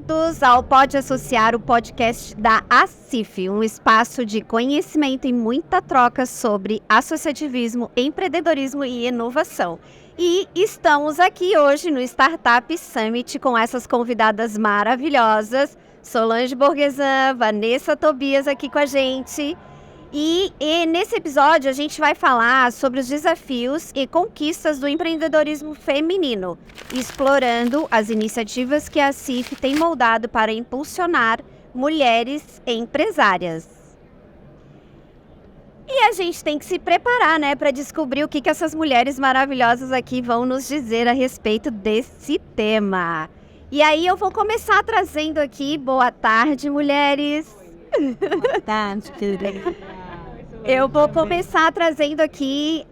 Bem-vindos ao Pode Associar, o podcast da ACIF, um espaço de conhecimento e muita troca sobre associativismo, empreendedorismo e inovação. E estamos aqui hoje no Startup Summit com essas convidadas maravilhosas, Solange Borgesan, Vanessa Tobias aqui com a gente. E nesse episódio a gente vai falar sobre os desafios e conquistas do empreendedorismo feminino, explorando as iniciativas que a ACIF tem moldado para impulsionar mulheres empresárias. E a gente tem que se preparar, né, para descobrir o que essas mulheres maravilhosas aqui vão nos dizer a respeito desse tema. E aí eu vou começar trazendo aqui, boa tarde, mulheres. Boa tarde, Eu vou começar trazendo aqui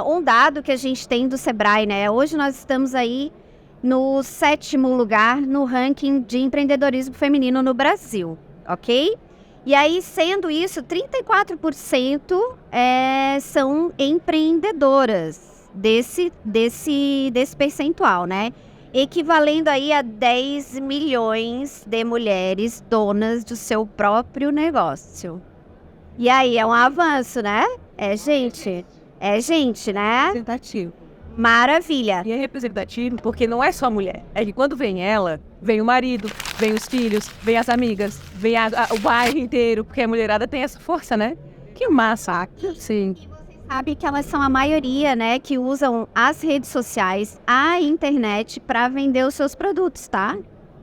um dado que a gente tem do Sebrae, né? Hoje nós estamos aí no 7º lugar no ranking de empreendedorismo feminino no Brasil, ok? E aí, sendo isso, 34% são empreendedoras desse percentual, né? Equivalendo aí a 10 milhões de mulheres donas do seu próprio negócio. E aí, é um avanço, né? É gente, né? Representativo. Maravilha. E é representativo porque não é só a mulher. É que quando vem ela, vem o marido, vem os filhos, vem as amigas, vem o bairro inteiro, porque a mulherada tem essa força, né? Que massa. Sim. E vocês sabem que elas são a maioria, né? Que usam as redes sociais, a internet para vender os seus produtos, tá?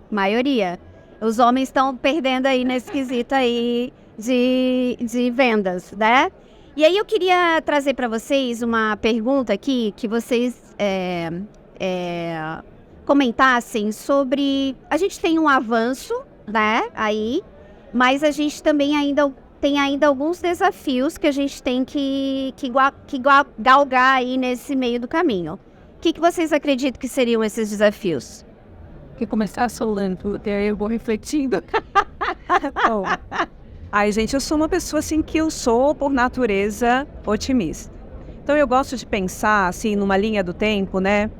Maioria. Os homens estão perdendo aí nesse quesito aí de vendas, né? E aí eu queria trazer para vocês uma pergunta aqui, que vocês comentassem sobre... A gente tem um avanço, né, aí, mas a gente também tem ainda alguns desafios que a gente tem que galgar aí nesse meio do caminho. O que vocês acreditam que seriam esses desafios? Que começar solando, daí eu vou refletindo. Bom. Ai, gente, eu sou uma pessoa, assim, que eu sou, por natureza, otimista. Então, eu gosto de pensar, assim, numa linha do tempo, né?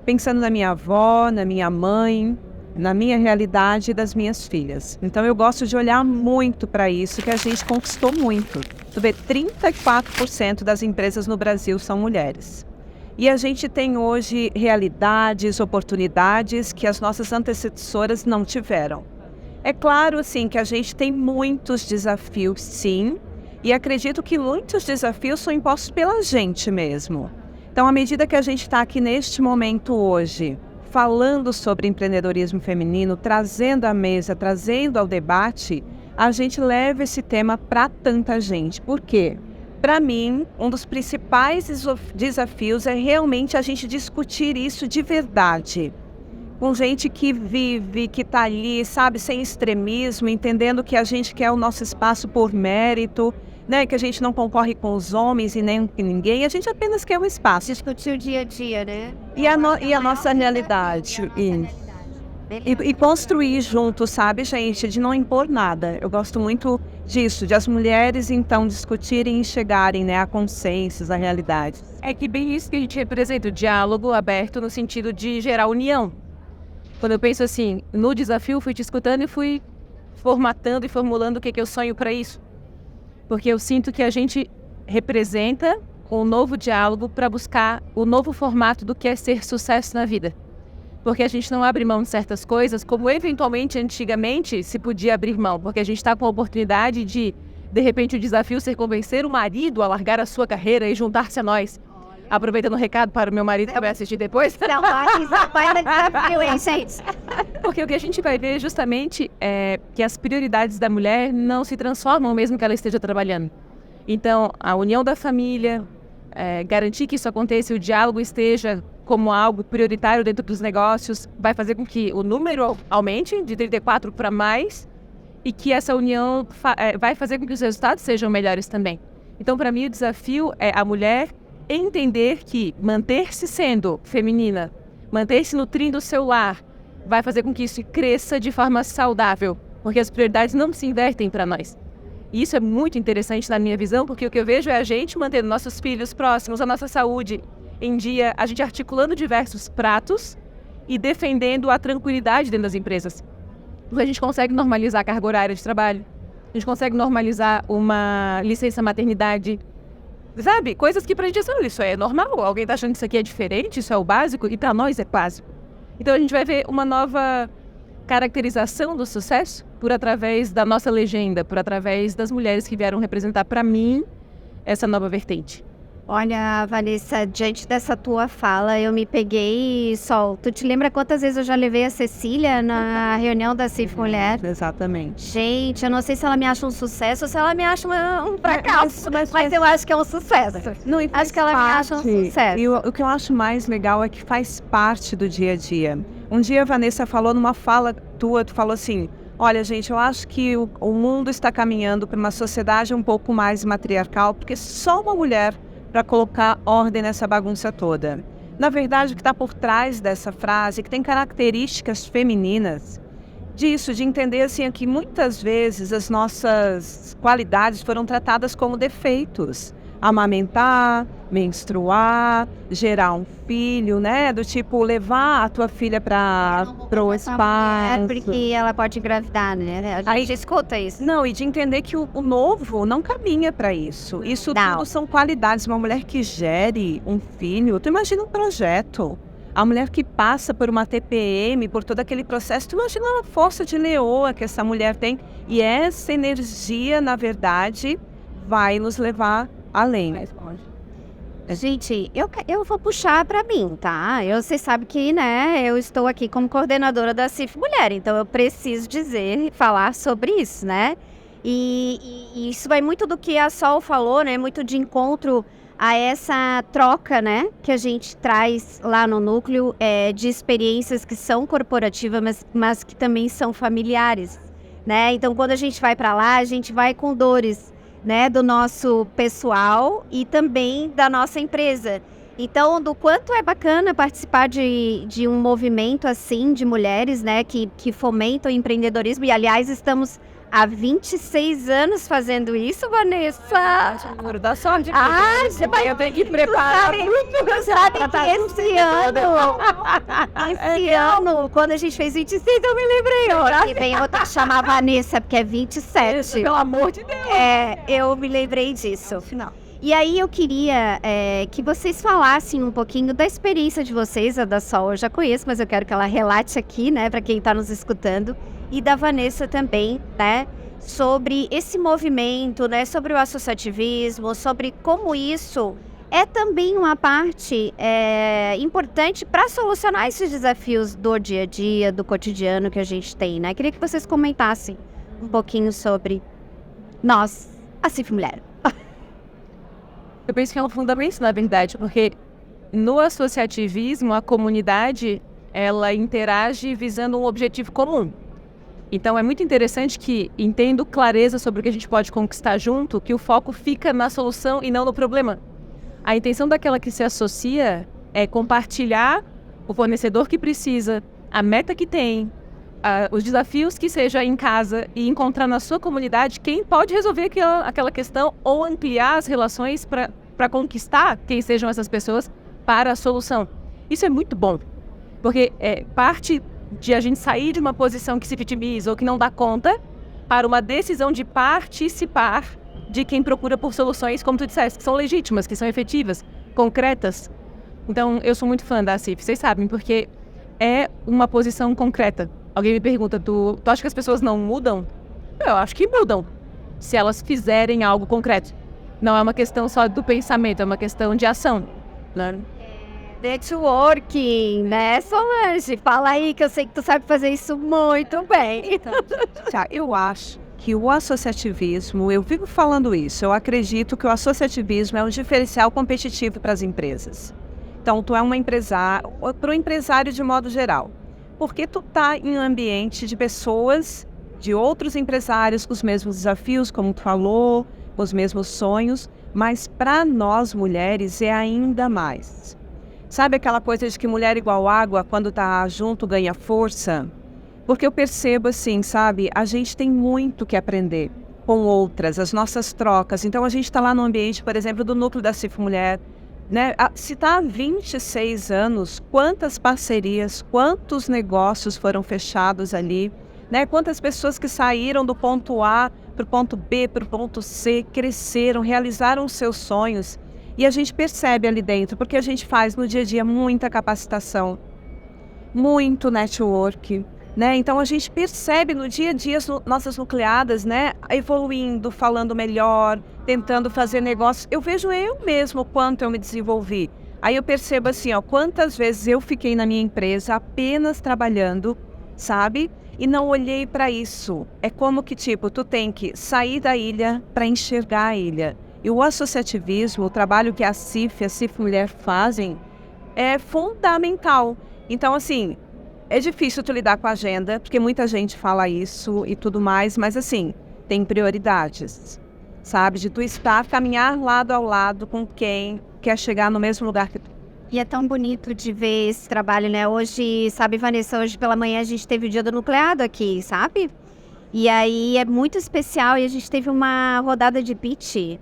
Pensando na minha avó, na minha mãe, na minha realidade e das minhas filhas. Então, eu gosto de olhar muito para isso, que a gente conquistou muito. Tu vê, 34% das empresas no Brasil são mulheres. E a gente tem hoje realidades, oportunidades que as nossas antecessoras não tiveram. É claro, assim, que a gente tem muitos desafios, sim, e acredito que muitos desafios são impostos pela gente mesmo. Então, à medida que a gente está aqui neste momento hoje, falando sobre empreendedorismo feminino, trazendo à mesa, trazendo ao debate, a gente leva esse tema para tanta gente. Por quê? Para mim, um dos principais desafios é realmente a gente discutir isso de verdade. Com gente que vive, que está ali, sabe, sem extremismo, entendendo que a gente quer o nosso espaço por mérito, né, que a gente não concorre com os homens e nem com ninguém, a gente apenas quer um espaço. Discutir o dia a dia, né? E a nossa realidade. E construir junto, sabe, gente, de não impor nada. Eu gosto muito disso, de as mulheres, então, discutirem e chegarem, né, a consensos, a realidade. É que bem isso que a gente representa, o diálogo aberto no sentido de gerar união. Quando eu penso assim, no desafio, fui te escutando e fui formatando e formulando o que eu sonho para isso. Porque eu sinto que a gente representa um novo diálogo para buscar o novo formato do que é ser sucesso na vida. Porque a gente não abre mão de certas coisas, como eventualmente, antigamente, se podia abrir mão. Porque a gente está com a oportunidade de repente, o desafio ser convencer o marido a largar a sua carreira e juntar-se a nós. Aproveitando o recado para o meu marido que vai assistir depois. Não, vai no desafio, hein, gente? Porque o que a gente vai ver justamente é que as prioridades da mulher não se transformam mesmo que ela esteja trabalhando. Então, a união da família, garantir que isso aconteça e o diálogo esteja como algo prioritário dentro dos negócios, vai fazer com que o número aumente de 34 para mais e que essa união vai fazer com que os resultados sejam melhores também. Então, para mim, o desafio é a mulher entender que manter-se sendo feminina, manter-se nutrindo o seu lar, vai fazer com que isso cresça de forma saudável, porque as prioridades não se invertem para nós. E isso é muito interessante na minha visão, porque o que eu vejo é a gente mantendo nossos filhos próximos, a nossa saúde em dia, a gente articulando diversos pratos e defendendo a tranquilidade dentro das empresas. Porque a gente consegue normalizar a carga horária de trabalho, a gente consegue normalizar uma licença maternidade, sabe? Coisas que pra gente isso é normal. Alguém tá achando que isso aqui é diferente, isso é o básico, e pra nós é básico. Então a gente vai ver uma nova caracterização do sucesso por através da nossa legenda, por através das mulheres que vieram representar pra mim essa nova vertente. Olha, Vanessa, diante dessa tua fala, eu me peguei, Sol. Tu te lembra quantas vezes eu já levei a Cecília na reunião da CIF Mulher? Exatamente. Gente, eu não sei se ela me acha um sucesso ou se ela me acha um fracasso, mas eu acho que é um sucesso. Não, e Acho que ela me acha um sucesso. E o que eu acho mais legal é que faz parte do dia a dia. Um dia a Vanessa falou numa fala tua, tu falou assim, olha gente, eu acho que o mundo está caminhando para uma sociedade um pouco mais matriarcal, porque só uma mulher para colocar ordem nessa bagunça toda. Na verdade, o que está por trás dessa frase, que tem características femininas, disso, de entender assim, que muitas vezes as nossas qualidades foram tratadas como defeitos. Amamentar, menstruar, gerar um filho, né? Do tipo, levar a tua filha para o espaço. Porque ela pode engravidar, né? A gente escuta isso. Não, e de entender que o novo não caminha para isso. Isso tudo são qualidades. Uma mulher que gere um filho, tu imagina um projeto. A mulher que passa por uma TPM, por todo aquele processo, tu imagina a força de leoa que essa mulher tem. E essa energia, na verdade, vai nos levar além. Gente, eu vou puxar pra mim, tá? Vocês sabem que, né, eu estou aqui como coordenadora da CIF Mulher, então eu preciso falar sobre isso, né? E isso vai muito do que a Sol falou, né? Muito de encontro a essa troca, né? Que a gente traz lá no núcleo de experiências que são corporativas, mas que também são familiares, né? Então, quando a gente vai pra lá, a gente vai com dores, né, do nosso pessoal e também da nossa empresa. Então, do quanto é bacana participar de um movimento assim de mulheres, né, que fomentam o empreendedorismo. E, aliás, estamos há 26 anos fazendo isso, Vanessa. Dá sorte. Eu tenho que preparar. Sabe que esse ano, quando a gente fez 26, eu me lembrei. E vem outra chamar Vanessa, porque é 27. Pelo amor de Deus. Eu me lembrei disso. E aí eu queria que vocês falassem um pouquinho da experiência de vocês. A da Sol eu já conheço, mas eu quero que ela relate aqui, né, para quem está nos escutando. E da Vanessa também, né, sobre esse movimento, né, sobre o associativismo, sobre como isso é também uma parte importante para solucionar esses desafios do dia a dia, do cotidiano que a gente tem, né? Queria que vocês comentassem um pouquinho sobre nós, a CIF Mulher. Eu penso que é um fundamento, na verdade, porque no associativismo, a comunidade, ela interage visando um objetivo comum. Então, é muito interessante que, tendo clareza sobre o que a gente pode conquistar junto, que o foco fica na solução e não no problema. A intenção daquela que se associa é compartilhar o fornecedor que precisa, a meta que tem, os desafios que seja em casa e encontrar na sua comunidade quem pode resolver aquela questão ou ampliar as relações para conquistar quem sejam essas pessoas para a solução. Isso é muito bom, porque parte de a gente sair de uma posição que se vitimiza ou que não dá conta para uma decisão de participar de quem procura por soluções, como tu disseste, que são legítimas, que são efetivas, concretas. Então, eu sou muito fã da CIF, vocês sabem, porque é uma posição concreta. Alguém me pergunta, tu acha que as pessoas não mudam? Eu acho que mudam, se elas fizerem algo concreto. Não é uma questão só do pensamento, é uma questão de ação, né? Networking, né, Solange? Fala aí, que eu sei que tu sabe fazer isso muito bem. Eu acho que o associativismo, eu vivo falando isso, eu acredito que o associativismo é um diferencial competitivo para as empresas. Então, tu é uma empresária, para o empresário de modo geral, porque tu tá em um ambiente de pessoas, de outros empresários com os mesmos desafios, como tu falou, com os mesmos sonhos, mas para nós mulheres é ainda mais. Sabe aquela coisa de que mulher igual água, quando tá junto ganha força? Porque eu percebo assim, sabe, a gente tem muito que aprender com outras, as nossas trocas. Então a gente está lá no ambiente, por exemplo, do núcleo da CIF Mulher, né? Se está há 26 anos, quantas parcerias, quantos negócios foram fechados ali, né? Quantas pessoas que saíram do ponto A para o ponto B, para o ponto C, cresceram, realizaram os seus sonhos. E a gente percebe ali dentro, porque a gente faz no dia a dia muita capacitação, muito network, né? Então a gente percebe no dia a dia as nossas nucleadas, né, evoluindo, falando melhor, tentando fazer negócios. Eu vejo eu mesmo o quanto eu me desenvolvi. Aí eu percebo assim, ó, quantas vezes eu fiquei na minha empresa apenas trabalhando, sabe? E não olhei para isso. É como que, tipo, tu tem que sair da ilha para enxergar a ilha. E o associativismo, o trabalho que a CIF Mulher fazem, é fundamental. Então, assim, é difícil tu lidar com a agenda, porque muita gente fala isso e tudo mais, mas assim, tem prioridades, sabe? De tu estar, caminhar lado ao lado com quem quer chegar no mesmo lugar que tu. E é tão bonito de ver esse trabalho, né? Hoje, sabe, Vanessa, hoje pela manhã a gente teve o Dia do Nucleado aqui, sabe? E aí é muito especial e a gente teve uma rodada de pitch.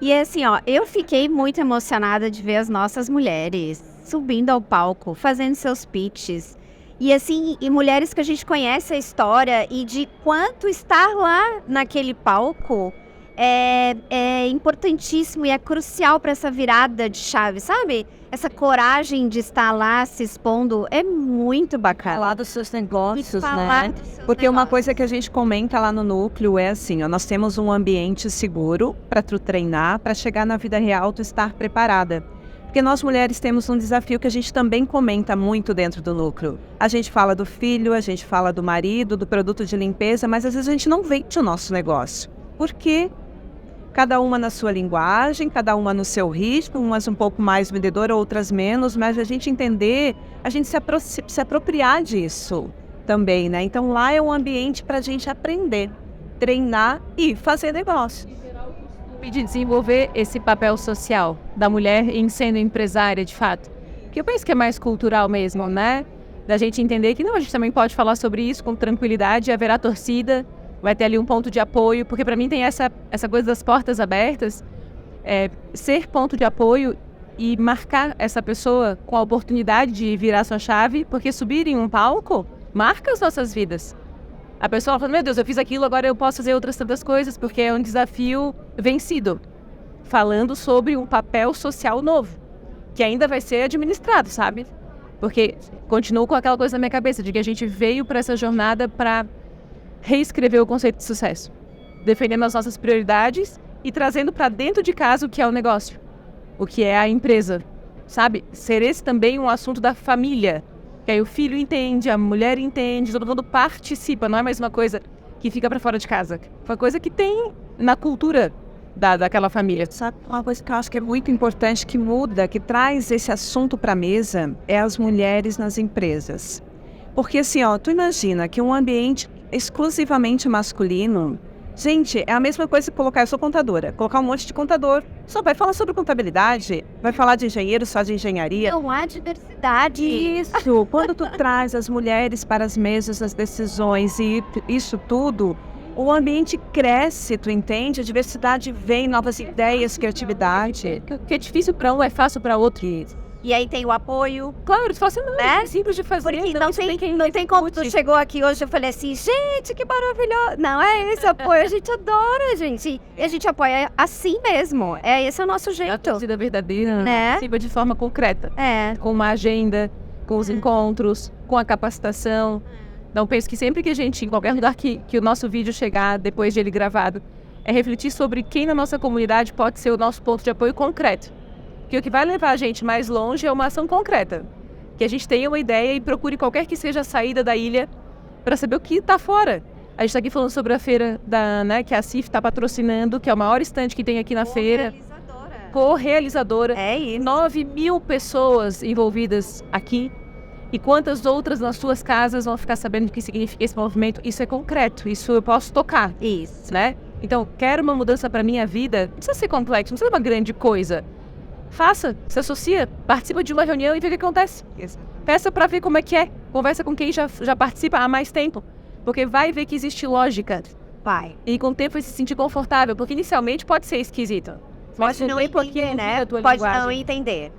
E assim, ó, eu fiquei muito emocionada de ver as nossas mulheres subindo ao palco, fazendo seus pitches. E assim, e mulheres que a gente conhece a história e de quanto estar lá naquele palco é importantíssimo e é crucial para essa virada de chave, sabe? Essa coragem de estar lá se expondo é muito bacana. Falar dos seus negócios, Falar né? dos seus Porque uma negócios. coisa que a gente comenta lá no núcleo é assim, ó, nós temos um ambiente seguro para tu treinar, para chegar na vida real, tu estar preparada. Porque nós mulheres temos um desafio que a gente também comenta muito dentro do núcleo. A gente fala do filho, a gente fala do marido, do produto de limpeza, mas às vezes a gente não vende o nosso negócio. Por quê? Cada uma na sua linguagem, cada uma no seu ritmo, umas um pouco mais vendedora, outras menos, mas a gente entender, a gente se apropriar disso também, né? Então lá é um ambiente para a gente aprender, treinar e fazer negócio. E de desenvolver esse papel social da mulher em sendo empresária, de fato. Que eu penso que é mais cultural mesmo, né? Da gente entender que não, a gente também pode falar sobre isso com tranquilidade, haverá torcida, vai ter ali um ponto de apoio, porque para mim tem essa coisa das portas abertas, ser ponto de apoio e marcar essa pessoa com a oportunidade de virar sua chave, porque subir em um palco marca as nossas vidas. A pessoa fala, meu Deus, eu fiz aquilo, agora eu posso fazer outras tantas coisas, porque é um desafio vencido. Falando sobre um papel social novo, que ainda vai ser administrado, sabe? Porque continuo com aquela coisa na minha cabeça, de que a gente veio para essa jornada para reescrever o conceito de sucesso. Defendendo as nossas prioridades e trazendo para dentro de casa o que é o negócio, o que é a empresa, sabe? Ser esse também um assunto da família. Que aí o filho entende, a mulher entende, todo mundo participa, não é mais uma coisa que fica para fora de casa. É uma coisa que tem na cultura daquela família. Sabe, uma coisa que eu acho que é muito importante, que muda, que traz esse assunto para a mesa, é as mulheres nas empresas. Porque assim, ó, tu imagina que um ambiente exclusivamente masculino, gente, é a mesma coisa que colocar, eu sou contadora, colocar um monte de contador, só vai falar sobre contabilidade, vai falar de engenheiro, só de engenharia. Não há diversidade. Isso, quando tu traz as mulheres para as mesas das decisões e isso tudo, o ambiente cresce, tu entende? A diversidade vem, novas ideias, criatividade. O que é difícil para um é fácil para outro. E aí tem o apoio. Claro, tu fala assim, não, Né? é simples de fazer. Porque não tem como tu chegou aqui hoje, eu falei assim, gente, que maravilhoso. Não, é esse apoio, a gente adora, gente. E a gente apoia assim mesmo. Esse é o nosso A jeito. torcida verdadeira, Né? participa de forma concreta. Com uma agenda, com os encontros, com a capacitação. Então, penso que sempre que a gente, em qualquer lugar que o nosso vídeo chegar, depois de ele gravado, é refletir sobre quem na nossa comunidade pode ser o nosso ponto de apoio concreto. Porque o que vai levar a gente mais longe é uma ação concreta. Que a gente tenha uma ideia e procure qualquer que seja a saída da ilha para saber o que está fora. A gente está aqui falando sobre a feira que a CIF está patrocinando, que é o maior estande que tem aqui na feira. Co-realizadora. É isso. 9.000 pessoas envolvidas aqui. E quantas outras nas suas casas vão ficar sabendo o que significa esse movimento? Isso é concreto, isso eu posso tocar. Isso. Né? Então, quero uma mudança para minha vida, não precisa ser complexo, não precisa ser uma grande coisa. Faça, se associa, participa de uma reunião e vê o que acontece. Peça para ver como é que é. Conversa com quem já participa há mais tempo. Porque vai ver que existe lógica. Vai. E com o tempo vai se sentir confortável, porque inicialmente pode ser esquisito. Mas Pode não entender, né? Pode Pode não entender.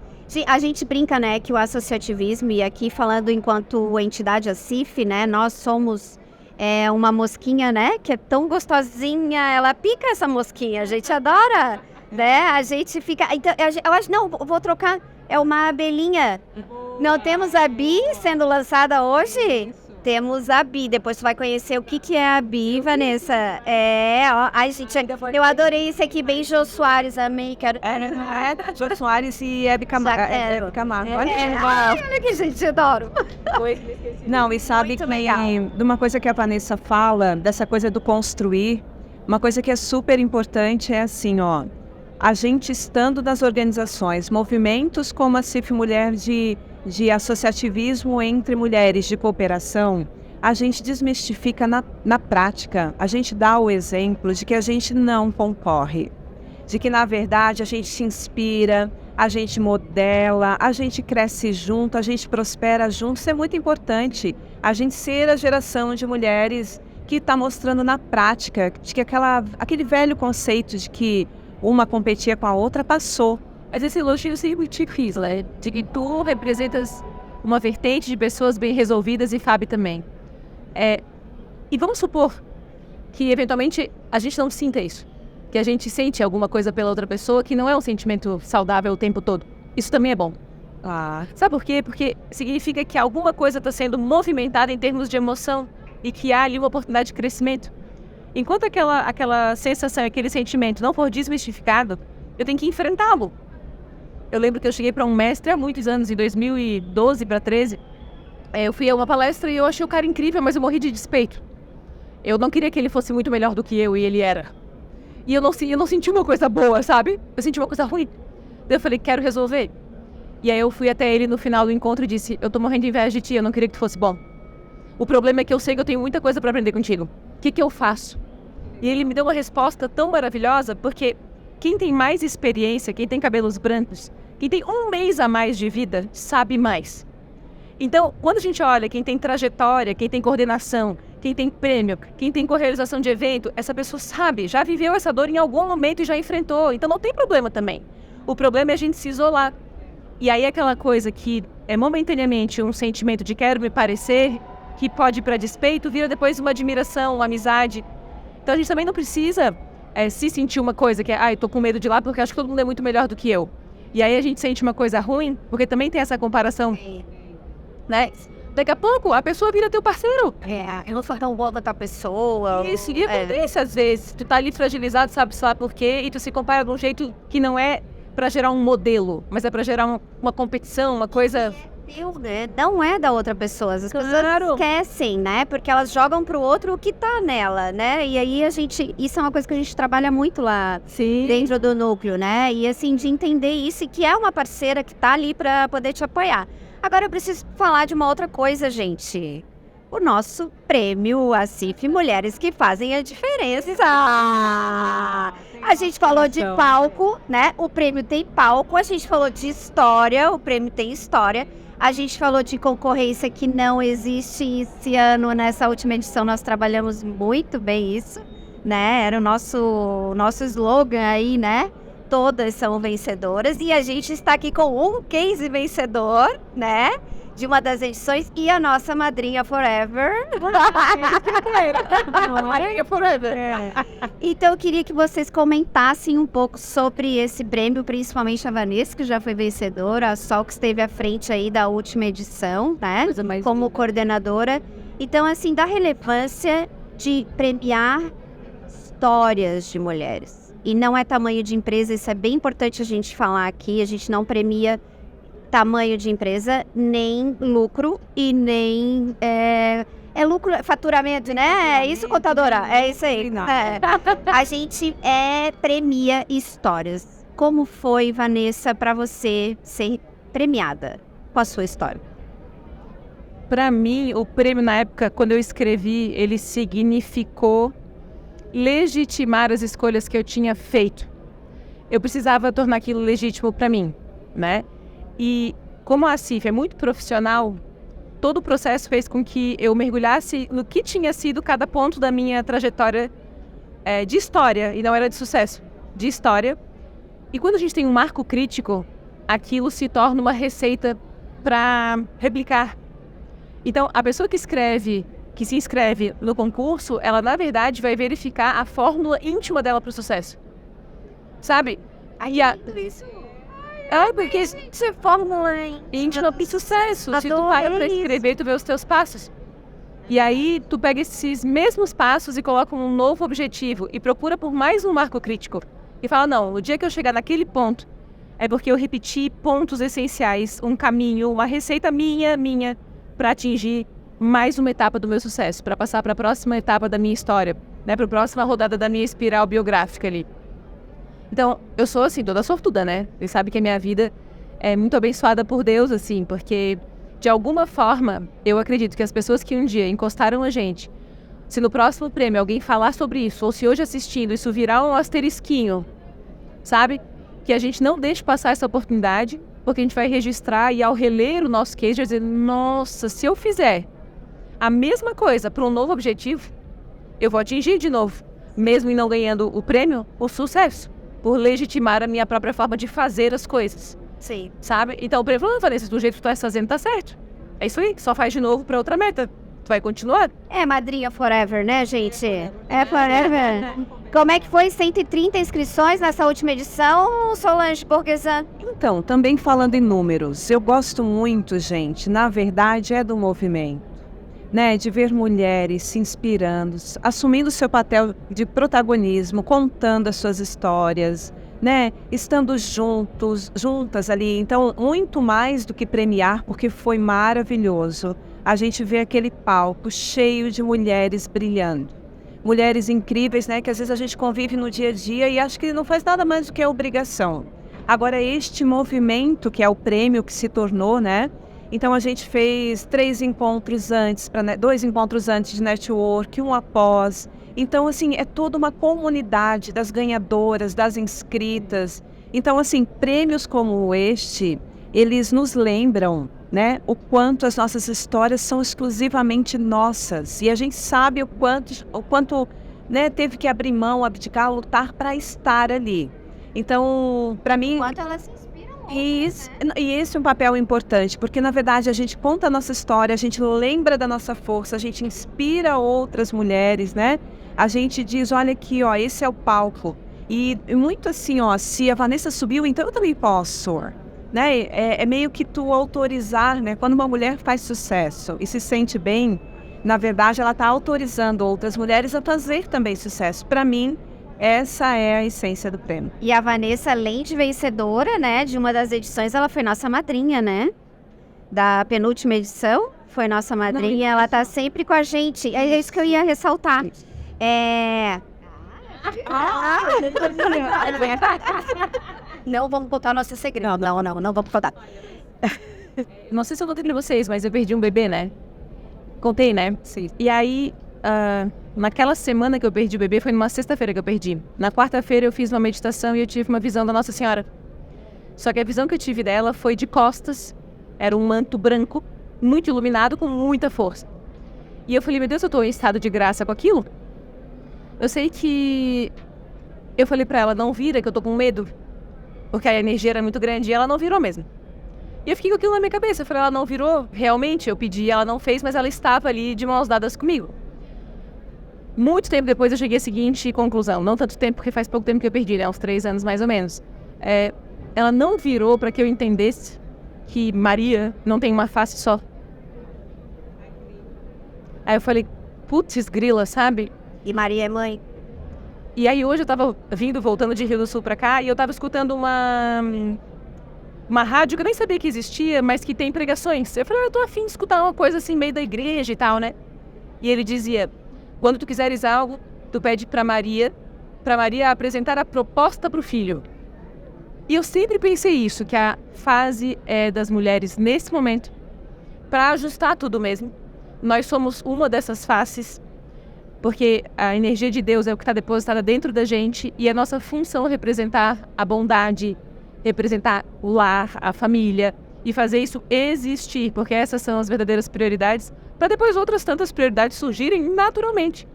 A gente brinca, né, que o associativismo, e aqui falando enquanto entidade, a CIF, né, nós somos é uma mosquinha, né? Que é tão gostosinha. Ela pica essa mosquinha. A gente adora, né? A gente fica... Então, eu acho... Não, vou trocar. É uma abelhinha. Não temos a Bi sendo lançada hoje? Temos a Bi. Depois tu vai conhecer o que é a Bi, Vanessa. Ó. Ai, gente, eu adorei esse aqui, bem Jô Soares. Amei, quero... Jô Soares e Hebe Camargo. Olha que gente, eu adoro. Não, e sabe Muito que legal. de uma coisa que a Vanessa fala, dessa coisa do construir, uma coisa que é super importante é assim, ó, a gente estando nas organizações, movimentos como a CIF Mulher de associativismo entre mulheres de cooperação, a gente desmistifica na prática, a gente dá o exemplo de que a gente não concorre, de que na verdade a gente se inspira, a gente modela, a gente cresce junto, a gente prospera junto. Isso é muito importante, a gente ser a geração de mulheres que está mostrando na prática, de que aquele velho conceito de que uma competia com a outra passou. Mas esse elogio eu sempre te fiz, né? De que tu representas uma vertente de pessoas bem resolvidas e Fábio também. E vamos supor que, eventualmente, a gente não sinta isso. Que a gente sente alguma coisa pela outra pessoa que não é um sentimento saudável o tempo todo. Isso também é bom. Sabe por quê? Porque significa que alguma coisa está sendo movimentada em termos de emoção e que há ali uma oportunidade de crescimento. Enquanto aquela sensação, aquele sentimento não for desmistificado, eu tenho que enfrentá-lo. Eu lembro que eu cheguei para um mestre há muitos anos, em 2012 para 2013. Eu fui a uma palestra e eu achei o cara incrível, mas eu morri de despeito. Eu não queria que ele fosse muito melhor do que eu, e ele era. E eu não senti uma coisa boa, sabe? Eu senti uma coisa ruim. Daí eu falei, quero resolver. E aí eu fui até ele no final do encontro e disse, eu tô morrendo de inveja de ti, eu não queria que tu fosse bom. O problema é que eu sei que eu tenho muita coisa para aprender contigo. O que eu faço? E ele me deu uma resposta tão maravilhosa, porque quem tem mais experiência, quem tem cabelos brancos, quem tem 1 mês a mais de vida, sabe mais. Então, quando a gente olha quem tem trajetória, quem tem coordenação, quem tem prêmio, quem tem correalização de evento, essa pessoa sabe, já viveu essa dor em algum momento e já enfrentou. Então não tem problema também. O problema é a gente se isolar. E aí aquela coisa que é momentaneamente um sentimento de quero me parecer, que pode ir para despeito, vira depois uma admiração, uma amizade. Então a gente também não precisa se sentir uma coisa que é, eu tô com medo de ir lá porque acho que todo mundo é muito melhor do que eu. E aí a gente sente uma coisa ruim, porque também tem essa comparação, né? Daqui a pouco a pessoa vira teu parceiro. Eu não sou tão boa da pessoa. Isso, e acontece às vezes. Tu tá ali fragilizado, sabe lá por quê, e tu se compara de um jeito que não é pra gerar um modelo, mas é pra gerar uma competição, uma coisa... Né? Não é da outra pessoa. As pessoas esquecem, né? Porque elas jogam pro outro o que tá nela, né? E aí isso é uma coisa que a gente trabalha muito lá dentro do núcleo, né? E assim, de entender isso e que é uma parceira que tá ali pra poder te apoiar. Agora eu preciso falar de uma outra coisa, gente. O nosso prêmio ACIF Mulheres que Fazem a Diferença. A gente falou de palco, né? O prêmio tem palco. A gente falou de história, o prêmio tem história. A gente falou de concorrência que não existe esse ano. Nessa última edição nós trabalhamos muito bem isso, né? Era o nosso slogan aí, né? Todas são vencedoras e a gente está aqui com um case vencedor, né? De uma das edições e a nossa madrinha Forever. Madrinha Forever. Então eu queria que vocês comentassem um pouco sobre esse prêmio, principalmente a Vanessa, que já foi vencedora, a Sol, que esteve à frente aí da última edição, né? Como coordenadora. Então, assim, da relevância de premiar histórias de mulheres. E não é tamanho de empresa, isso é bem importante a gente falar aqui, a gente não premia tamanho de empresa, nem lucro e nem... lucro, faturamento, né? É isso, contadora? É isso aí. A gente premia histórias. Como foi, Vanessa, para você ser premiada com a sua história? Para mim, o prêmio na época, quando eu escrevi, ele significou legitimar as escolhas que eu tinha feito. Eu precisava tornar aquilo legítimo para mim, né? E como a CIF é muito profissional, todo o processo fez com que eu mergulhasse no que tinha sido cada ponto da minha trajetória de história, e não era de sucesso, de história. E quando a gente tem um marco crítico, aquilo se torna uma receita para replicar. Então, a pessoa que escreve que se inscreve no concurso, ela, na verdade, vai verificar a fórmula íntima dela para o sucesso. Sabe? Aí porque Isso é fórmula, hein? íntima para sucesso. Se tu Adorei para pra escrever, tu vê os teus passos. E aí, tu pega esses mesmos passos e coloca um novo objetivo e procura por mais um marco crítico. E fala, não, no dia que eu chegar naquele ponto, é porque eu repeti pontos essenciais, um caminho, uma receita minha, para atingir mais uma etapa do meu sucesso, para passar para a próxima etapa da minha história, né, para a próxima rodada da minha espiral biográfica ali. Então, eu sou, assim, toda sortuda, né? Vocês sabem que a minha vida é muito abençoada por Deus, assim, porque, de alguma forma, eu acredito que as pessoas que um dia encostaram a gente, se no próximo prêmio alguém falar sobre isso, ou se hoje assistindo isso virar um asterisquinho, sabe? Que a gente não deixe passar essa oportunidade, porque a gente vai registrar e ao reler o nosso case, vai dizer, nossa, se eu fizer a mesma coisa para um novo objetivo, eu vou atingir de novo, mesmo em não ganhando o prêmio, o sucesso, por legitimar a minha própria forma de fazer as coisas. Sim. Sabe? Então o prêmio falou, Vanessa, do jeito que tu tá fazendo tá certo. É isso aí, só faz de novo para outra meta. Tu vai continuar? É madrinha forever, né, gente? É forever. Como é que foi 130 inscrições nessa última edição, Solange Borgesan? Então, também falando em números, eu gosto muito, gente, na verdade é do movimento, né? De ver mulheres se inspirando, assumindo seu papel de protagonismo, contando as suas histórias, né? Estando juntas ali. Então, muito mais do que premiar, porque foi maravilhoso. A gente vê aquele palco cheio de mulheres brilhando. Mulheres incríveis, né? Que às vezes a gente convive no dia a dia e acha que não faz nada mais do que a obrigação. Agora, este movimento, que é o prêmio que se tornou, né? Então, a gente fez 2 encontros antes de network, um após. Então, assim, é toda uma comunidade das ganhadoras, das inscritas. Então, assim, prêmios como este, eles nos lembram, né, o quanto as nossas histórias são exclusivamente nossas. E a gente sabe o quanto, né, teve que abrir mão, abdicar, lutar para estar ali. Então, para mim... Quanto elas se inspiram. E esse é um papel importante, porque na verdade a gente conta a nossa história, a gente lembra da nossa força, a gente inspira outras mulheres, né? A gente diz, olha aqui, ó, esse é o palco. E muito assim, ó, se a Vanessa subiu, então eu também posso, né? É meio que tu autorizar, né? Quando uma mulher faz sucesso e se sente bem, na verdade ela está autorizando outras mulheres a fazer também sucesso. Para mim, essa é a essência do prêmio. E a Vanessa, além de vencedora, né, de uma das edições, ela foi nossa madrinha, né? Da penúltima edição, foi nossa madrinha. Ela tá sempre com a gente. É isso que eu ia ressaltar. Não vamos contar nosso segredo. Não vamos contar. Não sei se eu contei pra vocês, mas eu perdi um bebê, né? Contei, né? Sim. E aí, naquela semana que eu perdi o bebê, foi numa sexta-feira que eu perdi. Na quarta-feira eu fiz uma meditação e eu tive uma visão da Nossa Senhora. Só que a visão que eu tive dela foi de costas. Era um manto branco, muito iluminado, com muita força. E eu falei, meu Deus, eu tô em estado de graça com aquilo? Eu sei que... Eu falei pra ela, não vira, que eu tô com medo. Porque a energia era muito grande e ela não virou mesmo. E eu fiquei com aquilo na minha cabeça. Eu falei, ela não virou? Realmente, eu pedi, ela não fez, mas ela estava ali de mãos dadas comigo. Muito tempo depois eu cheguei à seguinte conclusão. Não tanto tempo, porque faz pouco tempo que eu perdi, né? Uns 3 anos mais ou menos. Ela não virou para que eu entendesse que Maria não tem uma face só. Aí eu falei, putz, grila, sabe? E Maria é mãe. E aí hoje eu tava voltando de Rio do Sul pra cá, e eu tava escutando uma rádio que eu nem sabia que existia, mas que tem pregações. Eu falei, eu tô afim de escutar uma coisa assim, meio da igreja e tal, né? E ele dizia, quando tu quiseres algo, tu pede pra Maria apresentar a proposta pro filho. E eu sempre pensei isso, que a fase é das mulheres nesse momento, pra ajustar tudo mesmo. Nós somos uma dessas faces, porque a energia de Deus é o que está depositada dentro da gente e a nossa função é representar a bondade, representar o lar, a família e fazer isso existir, porque essas são as verdadeiras prioridades, para depois outras tantas prioridades surgirem naturalmente.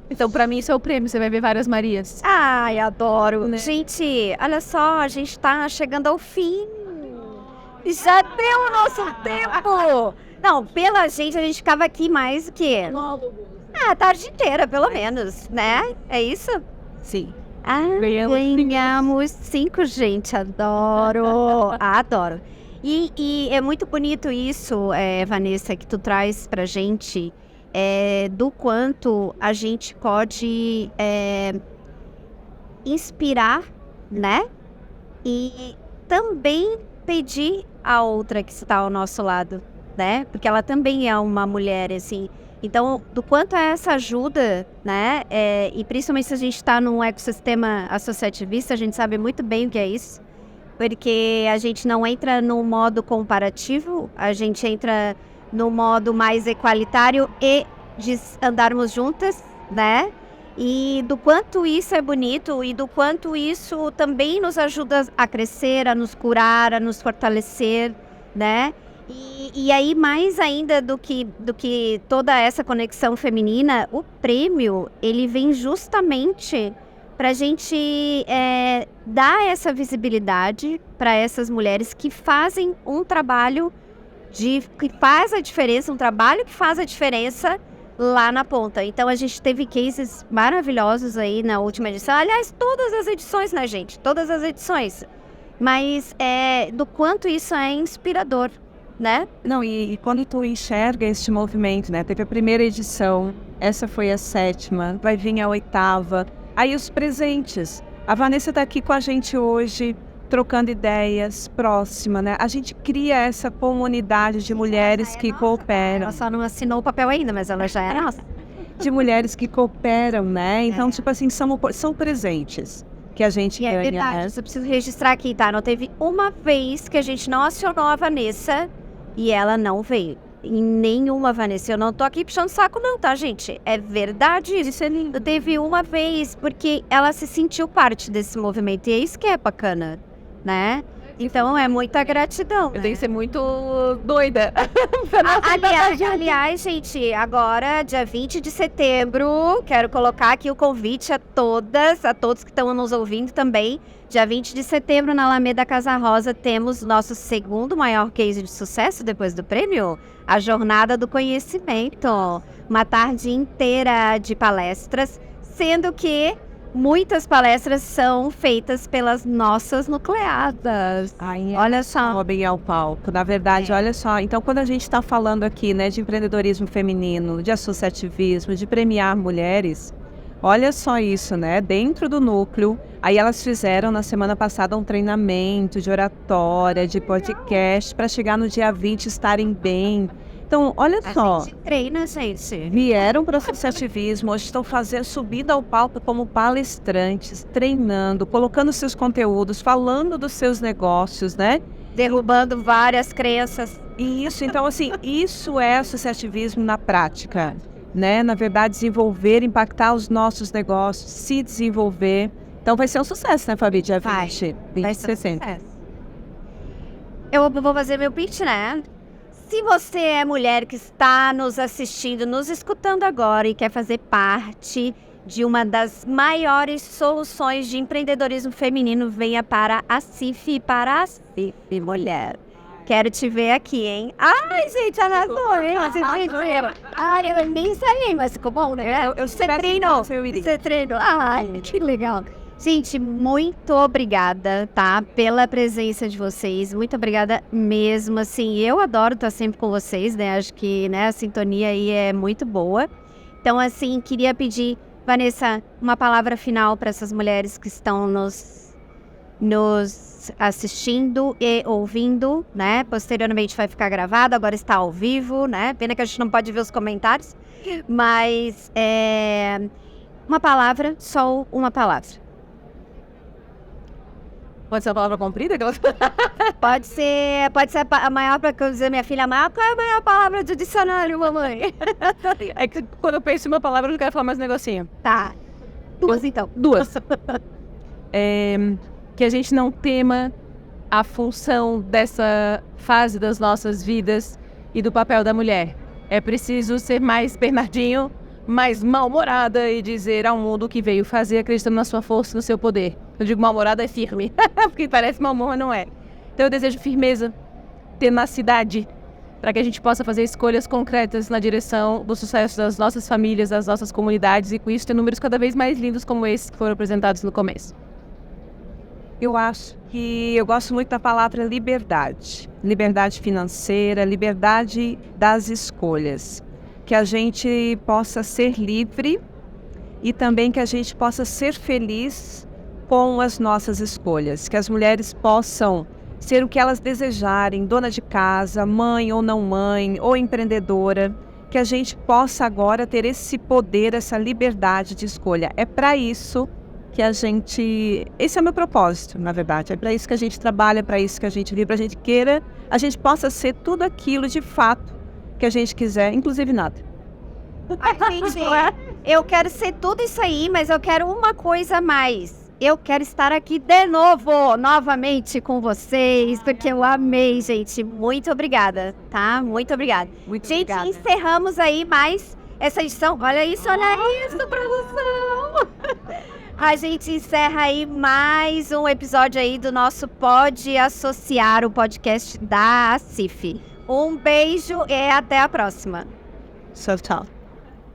Então, para mim, isso é o prêmio, você vai ver várias Marias. Ai, adoro. Né? Gente, olha só, a gente tá chegando ao fim. Já deu o nosso tempo. Não, pela gente, a gente ficava aqui mais o quê? A tarde inteira, pelo menos, né? É isso? Sim. Ah, ganhamos 5, gente. Adoro. Adoro. E é muito bonito isso, Vanessa, que tu traz pra gente, do quanto a gente pode inspirar, né? E também pedir a outra que está ao nosso lado, né? Porque ela também é uma mulher, assim. Então, do quanto essa ajuda, né? E principalmente se a gente está num ecossistema associativista, a gente sabe muito bem o que é isso. Porque a gente não entra no modo comparativo, a gente entra no modo mais equalitário e de andarmos juntas, né? E do quanto isso é bonito e do quanto isso também nos ajuda a crescer, a nos curar, a nos fortalecer, né? E aí, mais ainda do que toda essa conexão feminina, o prêmio, ele vem justamente para a gente dar essa visibilidade para essas mulheres que fazem um trabalho que faz a diferença, um trabalho que faz a diferença lá na ponta. Então, a gente teve cases maravilhosos aí na última edição. Aliás, todas as edições, né, gente? Todas as edições. Mas do quanto isso é inspirador, né? Não, e quando tu enxerga este movimento, né? Teve a primeira edição, essa foi a 7ª, vai vir a 8ª. Aí os presentes. A Vanessa está aqui com a gente hoje, trocando ideias, próxima, né? A gente cria essa comunidade de mulheres que cooperam. Ela só não assinou o papel ainda, mas ela já é nossa. De mulheres que cooperam, né? Então, tipo assim, são presentes que a gente ganha. É verdade, eu preciso registrar aqui, tá? Não teve uma vez que a gente não acionou a Vanessa e ela não veio. Em nenhuma, Vanessa. Eu não tô aqui puxando saco não, tá, gente? É verdade isso. É lindo. Teve uma vez, porque ela se sentiu parte desse movimento. E é isso que é bacana, né? Então, é muita gratidão. Eu tenho que ser muito doida. Aliás, gente, agora, dia 20 de setembro, quero colocar aqui o convite a todos que estão nos ouvindo também. Dia 20 de setembro, na Alameda Casa Rosa, temos nosso segundo maior case de sucesso depois do prêmio, a Jornada do Conhecimento. Uma tarde inteira de palestras, sendo que muitas palestras são feitas pelas nossas nucleadas. Olha só. Sobem ao palco. Na verdade, olha só. Então, quando a gente está falando aqui, né, de empreendedorismo feminino, de associativismo, de premiar mulheres, olha só isso, né? Dentro do núcleo. Aí elas fizeram na semana passada um treinamento de oratória, de podcast, para chegar no dia 20 estarem bem. Então, olha só. A gente treina, gente. Vieram para o associativismo, hoje estão subindo ao palco como palestrantes, treinando, colocando seus conteúdos, falando dos seus negócios, né? Derrubando várias crenças. Isso, então assim, isso é associativismo na prática, né? Na verdade, desenvolver, impactar os nossos negócios, se desenvolver. Então vai ser um sucesso, né, Fabi? Dia 20, 20 de setembro. Eu vou fazer meu pitch, né? Se você é mulher que está nos assistindo, nos escutando agora e quer fazer parte de uma das maiores soluções de empreendedorismo feminino, venha para a CIF, para a CIF Mulher. Quero te ver aqui, hein? Ai, gente, arrasou, hein? Ai, eu nem saí, mas ficou bom, né? Você treinou. Você treinou. Ai, que legal. Gente, muito obrigada, tá? Pela presença de vocês. Muito obrigada mesmo, assim. Eu adoro estar sempre com vocês, né? Acho que, né, a sintonia aí é muito boa. Então, assim, queria pedir, Vanessa, uma palavra final para essas mulheres que estão nos assistindo e ouvindo, né? Posteriormente vai ficar gravado, agora está ao vivo, né? Pena que a gente não pode ver os comentários. Mas, uma palavra, só uma palavra. Pode ser uma palavra comprida? Pode ser a maior, para eu dizer minha filha, qual é a maior palavra do dicionário, mamãe? É que quando eu penso em uma palavra, eu não quero falar mais um negocinho. Tá. Duas, então. Duas. Que a gente não tema a função dessa fase das nossas vidas e do papel da mulher. É preciso ser mais Bernardinho, mais mal-humorada e dizer ao mundo o que veio fazer, acreditando na sua força e no seu poder. Eu digo mal-humorada é firme, porque parece mal-humor, mas não é. Então eu desejo firmeza, tenacidade, para que a gente possa fazer escolhas concretas na direção do sucesso das nossas famílias, das nossas comunidades e com isso ter números cada vez mais lindos como esses que foram apresentados no começo. Eu acho que eu gosto muito da palavra liberdade. Liberdade financeira, liberdade das escolhas. Que a gente possa ser livre e também que a gente possa ser feliz com as nossas escolhas. Que as mulheres possam ser o que elas desejarem, dona de casa, mãe ou não mãe, ou empreendedora. Que a gente possa agora ter esse poder, essa liberdade de escolha. É para isso que a gente... Esse é o meu propósito, na verdade. É para isso que a gente trabalha, é para isso que a gente vive, para a gente queira, a gente possa ser tudo aquilo de fato que a gente quiser, inclusive nada. Ai, gente, eu quero ser tudo isso aí, mas eu quero uma coisa a mais. Eu quero estar aqui de novo, novamente com vocês, porque eu amei, gente. Muito obrigada, tá? Muito obrigada. Muito gente, obrigada. encerramos aí mais essa edição. Olha isso, produção! A gente encerra aí mais um episódio aí do nosso Pode Associar, o podcast da ACIF. Um beijo e até a próxima. So tough.